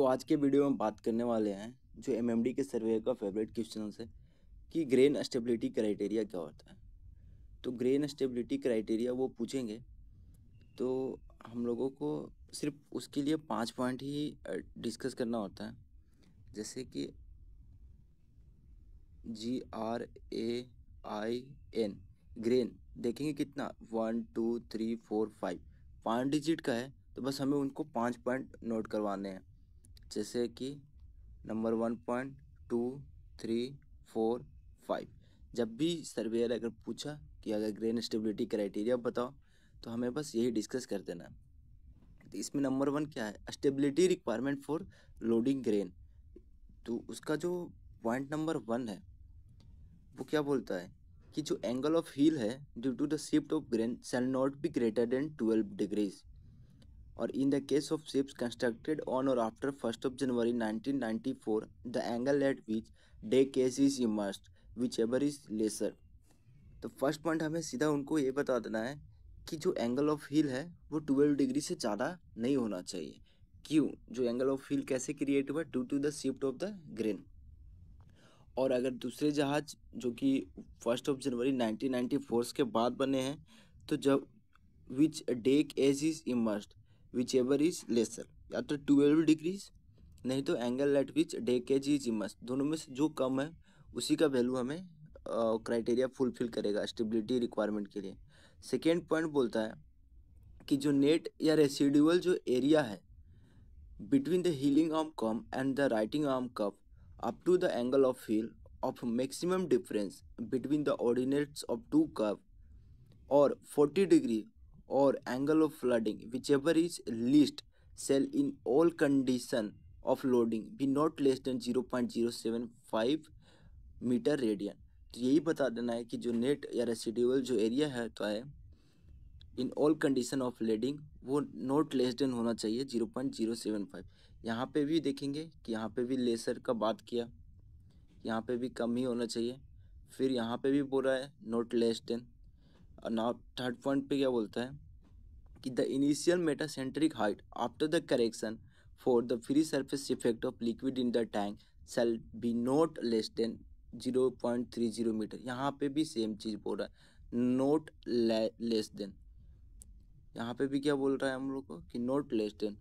आज के वीडियो में बात करने वाले हैं जो एमएमडी के सर्वे का फेवरेट क्वेश्चन है कि ग्रेन स्टेबिलिटी क्राइटेरिया क्या होता है। तो ग्रेन स्टेबिलिटी क्राइटेरिया वो पूछेंगे, तो हम लोगों को सिर्फ उसके लिए 5 पॉइंट ही डिस्कस करना होता है। जैसे कि GRAIN ग्रेन देखेंगे कितना 1 2 3 4 5 5 डिजिट का है, तो बस हमें उनको 5 पॉइंट नोट करवाने हैं। जैसे कि नंबर 1 2 3 4 5। जब भी सर्वेयर अगर पूछा कि अगर ग्रेन स्टेबिलिटी क्राइटेरिया बताओ, तो हमें बस यही डिस्कस कर देना है। तो इसमें नंबर 1 क्या है, stability requirement for loading grain. तो उसका जो पॉइंट नंबर 1 है वो क्या बोलता है कि जो एंगल ऑफ हील है due to the shift of grain shall not be greater than 12 degrees, or in the case of ships constructed on or after 1st of January 1994, the angle at which deck edge is immersed, whichever is lesser। तो first point हमें सीधा उनको ये बता देना है कि जो एंगल ऑफ हील है वो 12 डिग्री से ज़्यादा नहीं होना चाहिए। क्यों? जो एंगल ऑफ हील कैसे क्रिएट हुआ? Due to the shift of the grain. और अगर दूसरे जहाज जो कि 1 जनवरी 1994 के बाद बने हैं, तो जब which deck edge is immersed whichever is lesser, या तो 12 डिग्रीज नहीं तो angle at which deck edge is immersed, दोनों में से जो कम है उसी का वैल्यू हमें क्राइटेरिया फुलफिल करेगा स्टेबिलिटी रिक्वायरमेंट के लिए। सेकेंड पॉइंट बोलता है कि जो नेट या रेसिडुअल जो एरिया है between the healing arm curve and the writing arm curve up to the angle of heel of maximum difference between the ordinates of two curve or 40 degree or angle of flooding whichever is least shall in all condition of loading be not less than 0.075 metre radian. तो यही बता देना है कि जो net या residual जो area है तो है in all condition of lading वो नोट लेस देन होना चाहिए 0.075। यहाँ पे भी देखेंगे कि यहाँ पे भी लेसर का बात किया, यहाँ पे भी कम ही होना चाहिए। फिर यहाँ पे भी बोल रहा है नोट लेस देन। और नाउ थर्ड पॉइंट पे क्या बोलता है कि the initial metacentric height after the correction for the free surface effect of liquid in the tank shall be not less than 0.30 metre. यहाँ पे भी सेम चीज़ बोल रहा है नोट लेस देन। यहाँ पे भी क्या बोल रहा है हम लोग को कि नोट लेस देन।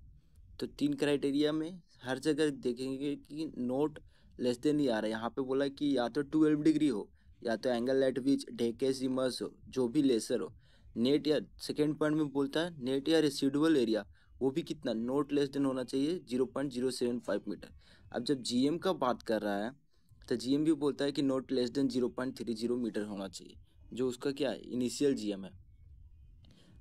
तो 3 क्राइटेरिया में हर जगह देखेंगे कि नोट लेस देन ही आ रहा है। यहाँ पे बोला है कि या तो 12 डिग्री हो या तो एंगल एट विच डेकेस इमर्स हो, जो भी लेसर हो। नेट या सेकेंड पॉइंट में बोलता है नेट या रेसिडुअल एरिया वो भी कितना नोट लेस देन होना चाहिए 0.075 मीटर। अब जब जीएम का बात कर रहा है तो जीएम भी बोलता है कि नोट लेस देन 0.30 मीटर होना चाहिए, जो उसका क्या है इनिशियल जीएम है।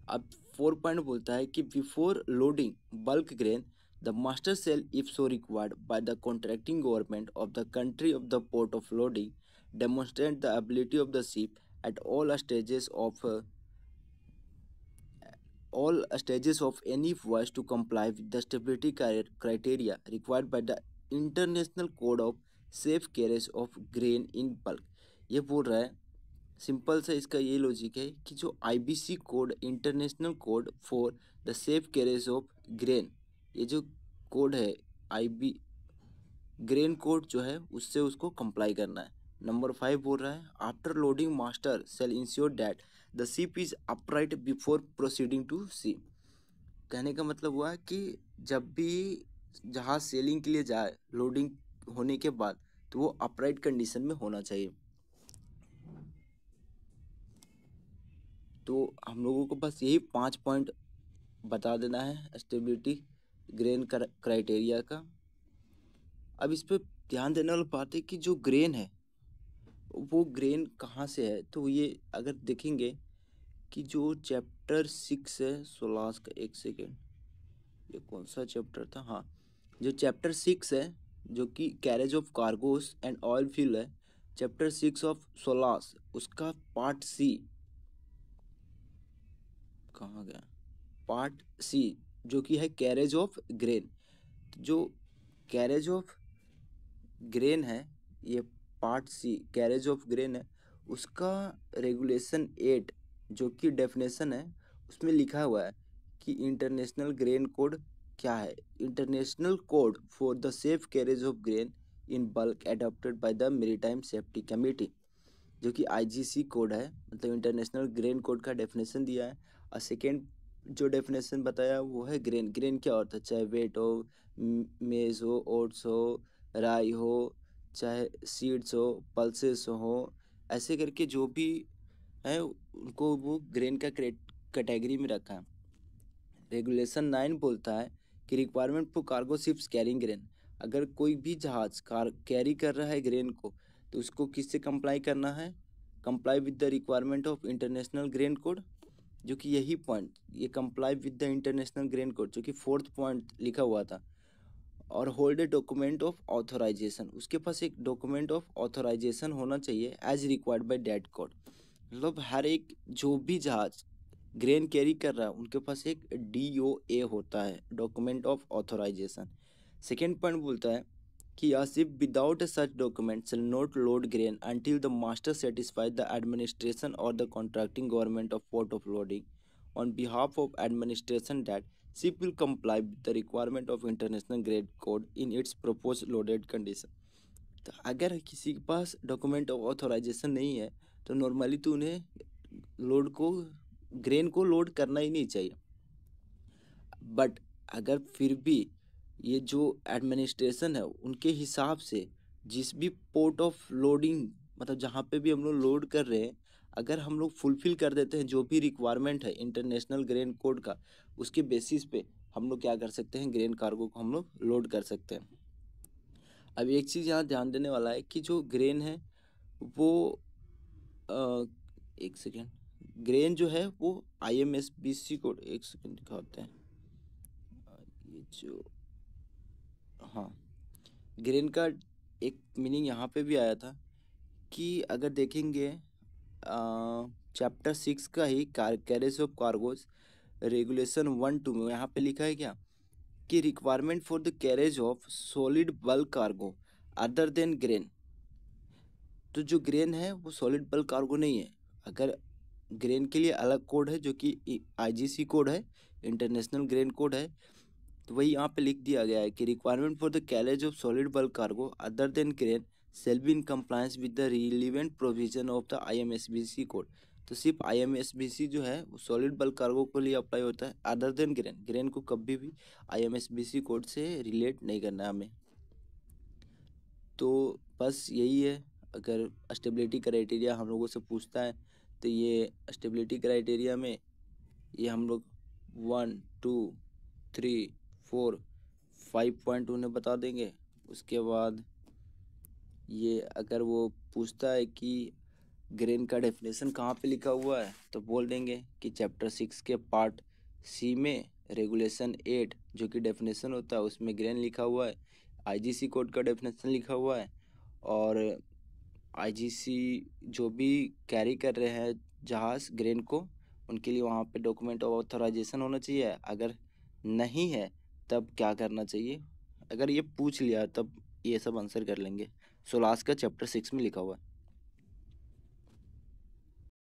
अब 4 पॉइंट बोलता है कि before loading bulk grain the master shall if so required by the contracting government of the country of the port of loading demonstrate the ability of the ship at all stages of any voyage to comply with the stability criteria required by the international code of safe carriage of grain in bulk। ये बोल रहा है simple सा इसका ये logic है कि जो IBC code international code for the safe carriage of grain, ये जो कोड है आईबी ग्रेन कोड जो है उससे उसको कंप्लाई करना है। नंबर 5 बोल रहा है after loading master shall ensure that the ship is upright before proceeding to sea. कहने का मतलब हुआ है कि जब भी जहाज सेलिंग के लिए जाए लोडिंग होने के बाद तो वो अपराइट कंडीशन में होना चाहिए। तो हम लोगों को बस यही 5 पॉइंट बता देना है स्टेबिलिटी ग्रेन क्राइटेरिया का। अब इस पर ध्यान देने वाली बात है कि जो ग्रेन है वो ग्रेन कहाँ से है। तो ये अगर देखेंगे कि जो चैप्टर 6 है 16 का, एक सेकेंड ये कौन सा चैप्टर था, हाँ जो चैप्टर 6 है जो कि carriage of cargos and oil fuel है, चैप्टर 6 ऑफ 16 उसका पार्ट सी कहाँ गया, पार्ट सी जो कि है कैरेज ऑफ ग्रेन। जो कैरेज ऑफ ग्रेन है ये part C carriage of grain है, उसका रेगुलेशन 8 जो कि डेफिनेशन है उसमें लिखा हुआ है कि इंटरनेशनल ग्रेन कोड क्या है? International code for the safe carriage of grain in bulk adopted by the maritime safety committee, जो कि आईजीसी कोड है, मतलब इंटरनेशनल ग्रेन कोड का डेफिनेशन दिया है। और सेकेंड जो डेफिनेशन बताया वो है ग्रेन। ग्रेन क्या होता है? चाहे वेट हो, मेज हो, ओट्स हो, राई हो, चाहे सीड्स हो, पल्सेस हो, ऐसे करके जो भी है उनको वो ग्रेन का कैटेगरी में रखा है। रेगुलेशन 9 बोलता है कि requirement for cargo ships carrying grain, अगर कोई भी जहाज कैरी कर रहा है ग्रेन को, तो उसको किससे कंप्लाई करना है? Comply with the requirement of international grain code, जो कि यही पॉइंट, ये comply with the international grain code, जो कि फोर्थ पॉइंट लिखा हुआ था। और hold a document of authorisation, उसके पास एक डॉक्यूमेंट ऑफ ऑथोराइजेशन होना चाहिए as required by that code. मतलब हर एक जो भी जहाज ग्रेन कैरी कर रहा है उनके पास एक DOA होता है, document of authorisation. Second point बोलता है कि a ship without a such document shall not load grain until the master satisfies the administration or the contracting government of port of loading on behalf of administration that ship will comply with the requirement of international grade code in its proposed loaded condition। तो अगर किसी के पास document of authorisation नहीं है तो normally तो उन्हें load को ग्रेन को लोड करना ही नहीं चाहिए। बट अगर फिर भी ये जो एडमिनिस्ट्रेशन है उनके हिसाब से जिस भी पोर्ट ऑफ लोडिंग, मतलब जहाँ पे भी हम लोग लोड कर रहे हैं, अगर हम लोग फुलफिल कर देते हैं जो भी रिक्वायरमेंट है इंटरनेशनल ग्रेन कोड का, उसके बेसिस पे हम लोग क्या कर सकते हैं? ग्रेन कार्गो को हम लोग लोड कर सकते हैं। अब एक चीज़ यहाँ ध्यान देने वाला है कि जो ग्रेन है वो एक सेकेंड, ग्रेन जो है वो IMSBC कोड, एक सेकेंड दिखाते हैं। ये जो, हाँ, ग्रेन का एक मीनिंग यहाँ पे भी आया था कि अगर देखेंगे चैप्टर 6 का ही कैरेज ऑफ कार्गोज रेगुलेशन 1-2 में यहाँ पे लिखा है क्या कि requirement for the carriage of solid bulk cargo other than grain. तो जो ग्रेन है वो सॉलिड बल्क कार्गो नहीं है। अगर ग्रेन के लिए अलग कोड है जो कि IGC कोड है, इंटरनेशनल ग्रेन कोड है, तो वही यहाँ पे लिख दिया गया है कि requirement for the carriage of solid bulk cargo other than grain shall be in compliance with the relevant provision of the IMSBC code. तो सिर्फ IMSBC जो है वो सॉलिड बल्क कार्गो के लिए अप्लाई होता है, अदर देन ग्रेन, ग्रेन को कभी भी IMSBC कोड से रिलेट नहीं करना है हमें। तो बस यही है। अगर स्टेबिलिटी क्राइटेरिया हम लोगों से पूछता है तो ये स्टेबिलिटी क्राइटेरिया में ये हम लोग 1 2 3 4 5 पॉइंट उन्हें बता देंगे। उसके बाद ये अगर वो पूछता है कि ग्रेन का डेफिनेशन कहाँ पे लिखा हुआ है तो बोल देंगे कि चैप्टर 6 के पार्ट C में रेगुलेशन 8 जो कि डेफिनेशन होता है उसमें ग्रेन लिखा हुआ है, IGC कोड का डेफिनेशन लिखा हुआ है, और IGC जो भी कैरी कर रहे हैं जहाज़ ग्रेन को उनके लिए वहाँ पे डॉक्यूमेंट ऑफ ऑथराइजेशन होना चाहिए। अगर नहीं है तब क्या करना चाहिए? अगर ये पूछ लिया तब ये सब आंसर कर लेंगे। सो लास्ट का चैप्टर 6 में लिखा हुआ है।